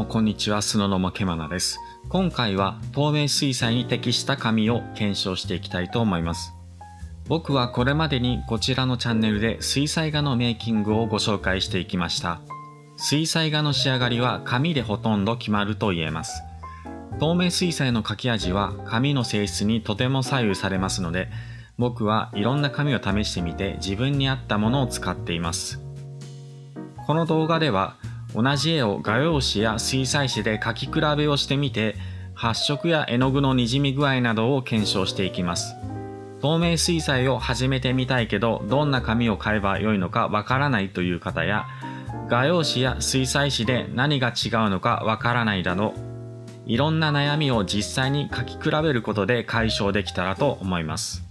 こんにちは、スノノモケマナです。今回は透明水彩に適した紙を検証していきたいと思います。僕はこれまでにこちらのチャンネルで水彩画のメイキングをご紹介していきました。水彩画の仕上がりは紙でほとんど決まると言えます。透明水彩の描き味は紙の性質にとても左右されますので、僕はいろんな紙を試してみて自分に合ったものを使っています。この動画では同じ絵を画用紙や水彩紙で描き比べをしてみて、発色や絵の具のにじみ具合などを検証していきます。透明水彩を始めてみたいけど、どんな紙を買えばよいのかわからないという方や、画用紙や水彩紙で何が違うのかわからないなど、いろんな悩みを実際に描き比べることで解消できたらと思います。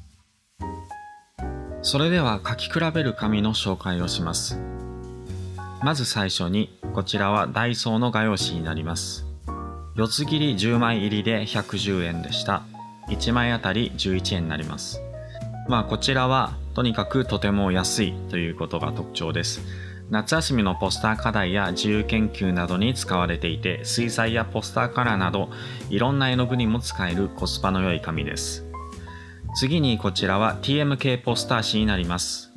それでは描き比べる紙の紹介をします。まず最初に、こちらはダイソーの画用紙になります。四つ切り10枚入りで110円でした。1枚あたり11円になります。こちらはとにかくとても安いということが特徴です。夏休みのポスター課題や自由研究などに使われていて、水彩やポスターカラーなどいろんな絵の具にも使えるコスパの良い紙です。次にこちらは TMK ポスター紙になります。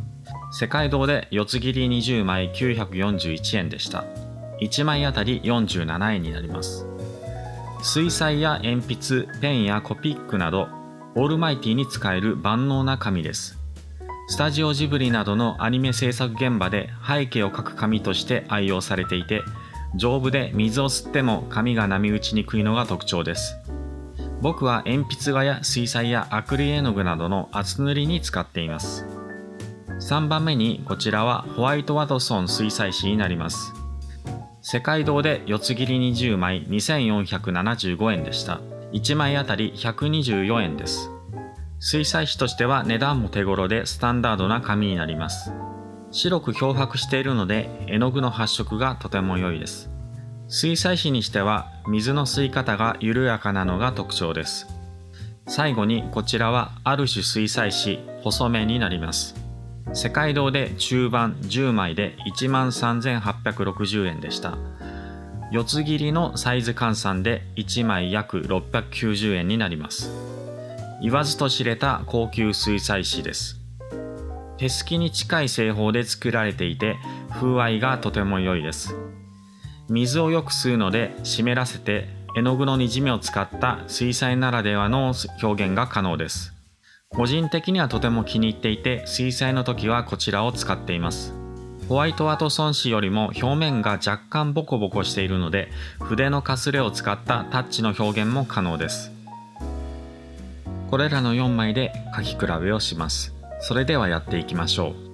世界堂で四つ切り20枚941円でした。1枚あたり47円になります。水彩や鉛筆、ペンやコピックなどオールマイティに使える万能な紙です。スタジオジブリなどのアニメ制作現場で背景を描く紙として愛用されていて、丈夫で水を吸っても紙が波打ちにくいのが特徴です。僕は鉛筆画や水彩やアクリル絵の具などの厚塗りに使っています。3番目にこちらはホワイトワトソン水彩紙になります。世界堂で四つ切り20枚2475円でした。1枚あたり124円です。水彩紙としては値段も手頃でスタンダードな紙になります。白く漂白しているので絵の具の発色がとても良いです。水彩紙にしては水の吸い方が緩やかなのが特徴です。最後にこちらはある種水彩紙細めになります。世界堂で中盤10枚で 13,860 円でした。四つ切りのサイズ換算で1枚約690円になります。言わずと知れた高級水彩紙です。手すきに近い製法で作られていて、風合いがとても良いです。水をよく吸うので湿らせて絵の具のにじみを使った水彩ならではの表現が可能です。個人的にはとても気に入っていて、水彩の時はこちらを使っています。ホワイトワトソン紙よりも表面が若干ボコボコしているので、筆のかすれを使ったタッチの表現も可能です。これらの4枚で書き比べをします。それではやっていきましょう。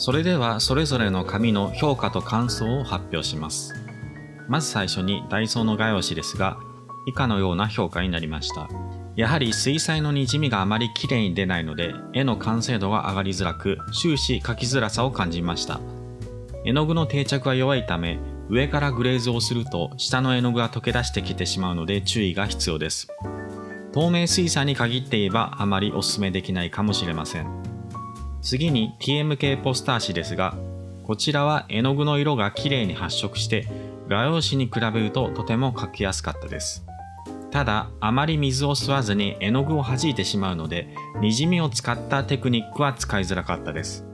それではそれぞれの紙の評価と感想を発表します。まず最初にダイソーの画用紙ですが、以下のような評価になりました。やはり水彩のにじみがあまり綺麗に出ないので、絵の完成度が上がりづらく、終始描きづらさを感じました。絵の具の定着が弱いため、上からグレーズをすると下の絵の具が溶け出してきてしまうので注意が必要です。透明水彩に限って言えばあまりお勧めできないかもしれません。次に TMK ポスター紙ですが、こちらは絵の具の色が綺麗に発色して、画用紙に比べるととても描きやすかったです。ただ、あまり水を吸わずに絵の具を弾いてしまうので、にじみを使ったテクニックは使いづらかったです。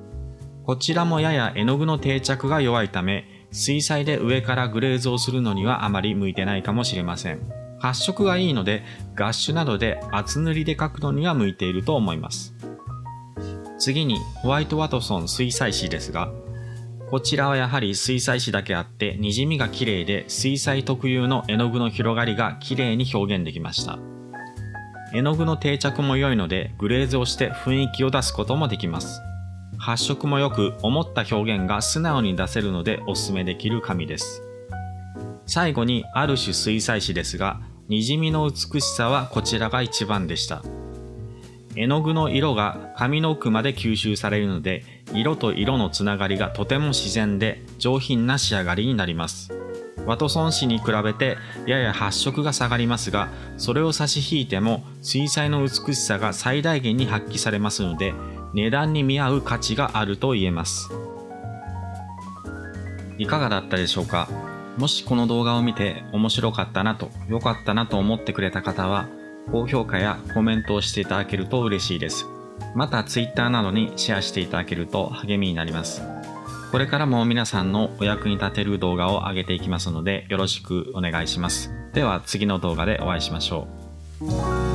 こちらもやや絵の具の定着が弱いため、水彩で上からグレーズをするのにはあまり向いてないかもしれません。発色がいいので、ガッシュなどで厚塗りで描くのには向いていると思います。次にホワイトワトソン水彩紙ですが、こちらはやはり水彩紙だけあってにじみが綺麗で、水彩特有の絵の具の広がりが綺麗に表現できました。絵の具の定着も良いので、グレーズをして雰囲気を出すこともできます。発色も良く、思った表現が素直に出せるのでおすすめできる紙です。最後にある種水彩紙ですが、にじみの美しさはこちらが一番でした。絵の具の色が紙の奥まで吸収されるので、色と色のつながりがとても自然で上品な仕上がりになります。ワトソン紙に比べてやや発色が下がりますが、それを差し引いても水彩の美しさが最大限に発揮されますので、値段に見合う価値があると言えます。いかがだったでしょうか。もしこの動画を見て面白かったなと、良かったなと思ってくれた方は、高評価やコメントをしていただけると嬉しいです。また Twitter などにシェアしていただけると励みになります。これからも皆さんのお役に立てる動画を上げていきますので、よろしくお願いします。では次の動画でお会いしましょう。